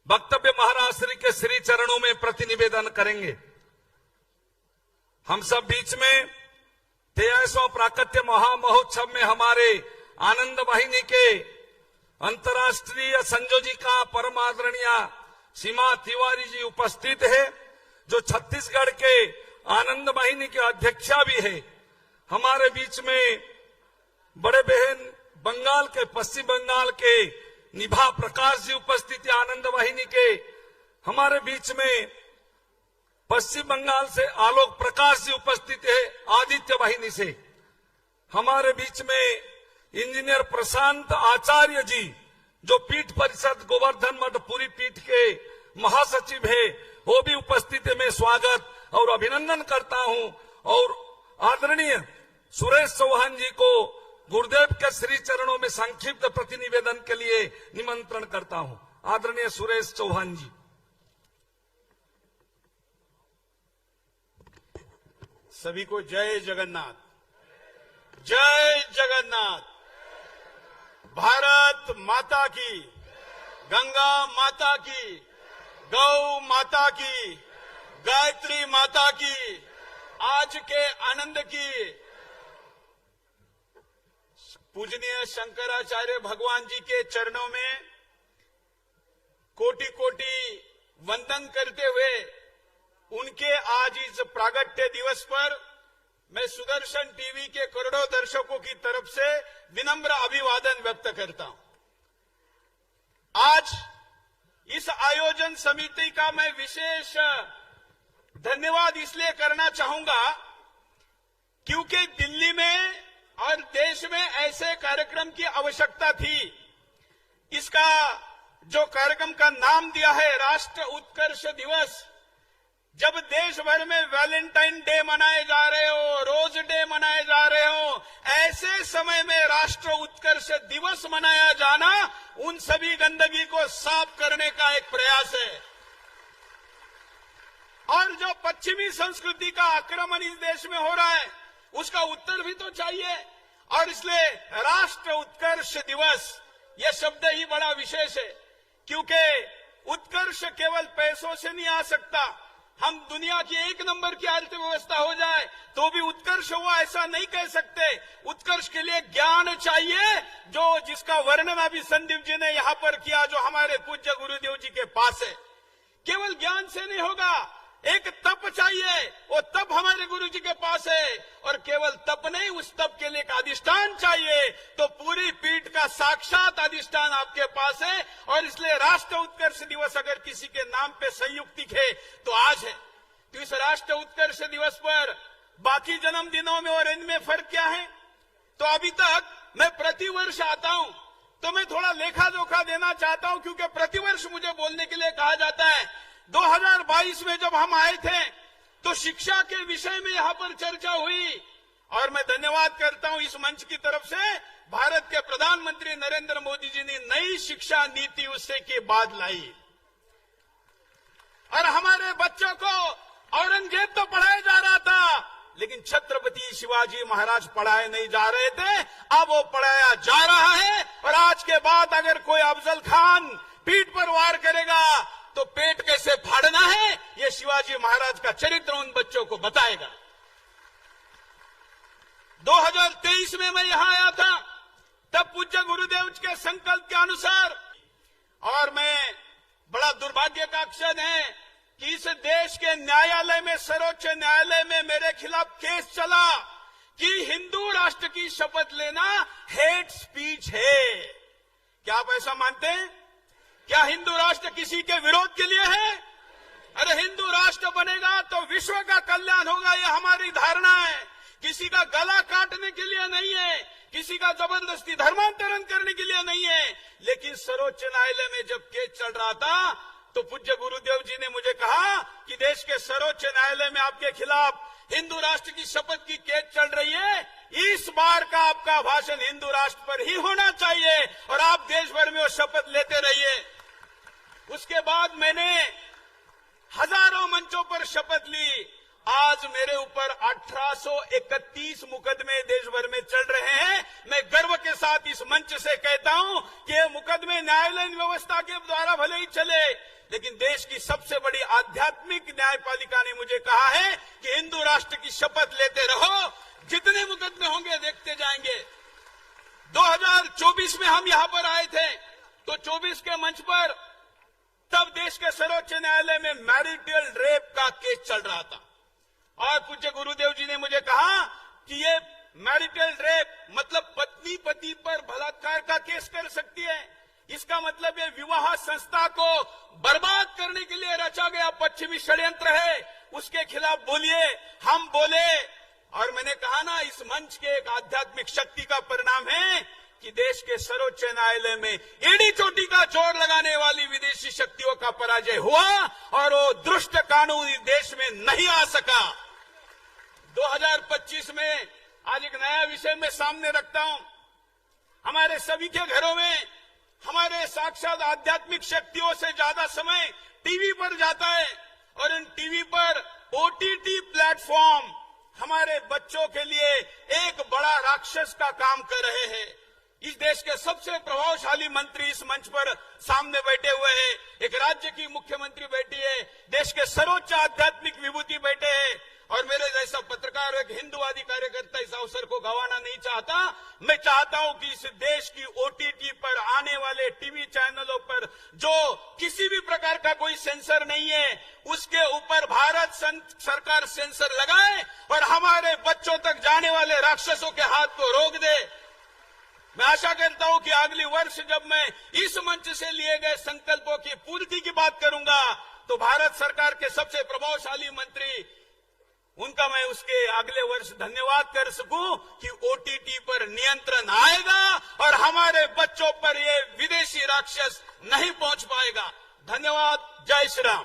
वक्तव्य महाराज श्री के श्री चरणों में प्रतिनिवेदन करेंगे। हम सब बीच में 23वां प्राकट्य महामहोत्सव में हमारे आनंद वाहिनी के अंतर्राष्ट्रीय संयोजिका परम आदरणीय सीमा तिवारी जी उपस्थित है, जो छत्तीसगढ़ के आनंद वाहिनी के अध्यक्षा भी है। हमारे बीच में बड़े बहन बंगाल के, पश्चिम बंगाल के निभा प्रकाश जी उपस्थित है आनंद वाहिनी के। हमारे बीच में पश्चिम बंगाल से आलोक प्रकाश जी उपस्थित है आदित्य वाहिनी से। हमारे बीच में इंजीनियर प्रशांत आचार्य जी, जो पीठ परिषद गोवर्धन मठपुरी पीठ के महासचिव है, वो भी उपस्थित है। मैं स्वागत और अभिनंदन करता हूं और आदरणीय सुरेश चौहान जी को गुरुदेव के श्री चरणों में संक्षिप्त प्रतिनिवेदन के लिए निमंत्रण करता हूं। आदरणीय सुरेश चौहान जी। सभी को जय जगन्नाथ, जय जगन्नाथ। भारत माता की, गंगा माता की, गौ माता की, गायत्री माता की, आज के आनंद की। पूजनीय शंकराचार्य भगवान जी के चरणों में कोटि कोटि वंदन करते हुए उनके आज इस प्रागट्य दिवस पर मैं सुदर्शन टीवी के करोड़ों दर्शकों की तरफ से विनम्र अभिवादन व्यक्त करता हूं। आज इस आयोजन समिति का मैं विशेष धन्यवाद इसलिए करना चाहूंगा क्योंकि दिल्ली में और देश में ऐसे कार्यक्रम की आवश्यकता थी। इसका जो कार्यक्रम का नाम दिया है राष्ट्र उत्कर्ष दिवस, जब देश भर में वैलेंटाइन डे मनाए जा रहे हो, रोज डे मनाए जा रहे हो, ऐसे समय में राष्ट्र उत्कर्ष दिवस मनाया जाना उन सभी गंदगी को साफ करने का एक प्रयास है। और जो पश्चिमी संस्कृति का आक्रमण इस देश में हो रहा है उसका उत्तर भी तो चाहिए। और इसलिए राष्ट्र उत्कर्ष दिवस यह शब्द ही बड़ा विशेष है, क्योंकि उत्कर्ष केवल पैसों से नहीं आ सकता। हम दुनिया की एक नंबर की अर्थव्यवस्था हो जाए तो भी उत्कर्ष हुआ ऐसा नहीं कह सकते। उत्कर्ष के लिए ज्ञान चाहिए, जो जिसका वर्णन अभी संदीप जी ने यहां पर किया, जो हमारे पूज्य गुरुदेव जी के पास है। केवल ज्ञान से नहीं होगा, एक तप चाहिए, वो तप हमारे गुरु जी के पास है। और केवल तप नहीं, उस तप के लिए एक अधिष्ठान चाहिए, तो पूरी पीठ का साक्षात अधिष्ठान आपके पास है। और इसलिए राष्ट्र उत्कर्ष दिवस अगर किसी के नाम पे संयुक्तिक है तो आज है। तो इस राष्ट्र उत्कर्ष दिवस पर बाकी जन्मदिनों में और इनमें फर्क क्या है? तो अभी तक मैं प्रतिवर्ष आता हूं, तो मैं थोड़ा लेखा जोखा देना चाहता हूं, क्योंकि प्रतिवर्ष मुझे बोलने के लिए कहा जाता है। 2022 में जब हम आए थे तो शिक्षा के विषय में यहां पर चर्चा हुई, और मैं धन्यवाद करता हूं इस मंच की तरफ से, भारत के प्रधानमंत्री नरेंद्र मोदी जी ने नई शिक्षा नीति उससे के बाद लाई। और हमारे बच्चों को औरंगजेब तो पढ़ाया जा रहा था, लेकिन छत्रपति शिवाजी महाराज पढ़ाए नहीं जा रहे थे। अब वो पढ़ाया जा रहा है। और आज के बाद अगर कोई अफजल खान पीठ पर वार करेगा तो पेट कैसे फाड़ना है, ये शिवाजी महाराज का चरित्र उन बच्चों को बताएगा। 2023 में मैं यहां आया था, तब पूज्य गुरुदेव के संकल्प के अनुसार, और मैं बड़ा दुर्भाग्य का क्षण है कि इस देश के न्यायालय में, सर्वोच्च न्यायालय में मेरे खिलाफ केस चला कि हिंदू राष्ट्र की शपथ लेना हेट स्पीच है। क्या आप ऐसा मानते हैं? क्या हिंदू राष्ट्र किसी के विरोध के लिए है? अरे हिंदू राष्ट्र बनेगा तो विश्व का कल्याण होगा, यह हमारी धारणा है। किसी का गला काटने के लिए नहीं है, किसी का जबरदस्ती धर्मांतरण करने के लिए नहीं है। लेकिन सर्वोच्च न्यायालय में जब केस चल रहा था तो पूज्य गुरुदेव जी ने मुझे कहा कि देश के सर्वोच्च न्यायालय में आपके खिलाफ हिंदू राष्ट्र की शपथ की केस चल रही है, इस बार का आपका भाषण हिंदू राष्ट्र पर ही होना चाहिए और आप देश भर में वो शपथ लेते रहिए। उसके बाद मैंने हजारों मंचों पर शपथ ली। आज मेरे ऊपर 1831 मुकदमे देश भर में चल रहे हैं। मैं गर्व के साथ इस मंच से कहता हूं कि ये मुकदमे न्यायालयीन व्यवस्था के द्वारा भले ही चले, लेकिन देश की सबसे बड़ी आध्यात्मिक न्यायपालिका ने मुझे कहा है कि हिंदू राष्ट्र की शपथ लेते रहो, जितने मुकदमे होंगे देखते जाएंगे। 2024 में हम यहां पर आए थे तो 24 के मंच पर तब देश के सर्वोच्च न्यायालय में मैरिटल रेप का केस चल रहा था और पूज्य गुरुदेव जी ने मुझे कहा कि ये मैरिटल रेप मतलब पत्नी पति पर बलात्कार का केस कर सकती है। इसका मतलब ये विवाह संस्था को बर्बाद करने के लिए रचा गया पश्चिमी षड्यंत्र है, उसके खिलाफ बोलिए। हम बोले और मैंने कहा ना, इस मंच के एक आध्यात्मिक शक्ति का परिणाम है कि देश के सर्वोच्च न्यायालय में एड़ी चोटी का जोर लगाने वाली विदेशी शक्तियों का पराजय हुआ और वो दुष्ट कानून इस देश में नहीं आ सका। 2025 में आज एक नया विषय मैं सामने रखता हूं। हमारे सभी के घरों में हमारे साक्षात आध्यात्मिक शक्तियों से ज्यादा समय टीवी पर जाता है और इन टीवी पर ओटीटी प्लेटफॉर्म हमारे बच्चों के लिए एक बड़ा राक्षस का काम कर रहे हैं। इस देश के सबसे प्रभावशाली मंत्री इस मंच पर सामने बैठे हुए हैं, एक राज्य की मुख्यमंत्री बैठी है, देश के सर्वोच्च आध्यात्मिक विभूति बैठे हैं और मेरे जैसा पत्रकार एक हिंदूवादी कार्यकर्ता इस अवसर को गंवाना नहीं चाहता। मैं चाहता हूं कि इस देश की ओटीटी पर आने वाले टीवी चैनलों पर जो किसी भी प्रकार का कोई सेंसर नहीं है उसके ऊपर भारत सरकार सेंसर लगाए और हमारे बच्चों तक जाने वाले राक्षसों के हाथ को रोक दे। मैं आशा करता हूं कि अगले वर्ष जब मैं इस मंच से लिए गए संकल्पों की पूर्ति की बात करूंगा तो भारत सरकार के सबसे प्रभावशाली मंत्री उनका मैं उसके अगले वर्ष धन्यवाद कर सकूं कि ओटीटी पर नियंत्रण आएगा और हमारे बच्चों पर ये विदेशी राक्षस नहीं पहुंच पाएगा। धन्यवाद। जय श्री राम।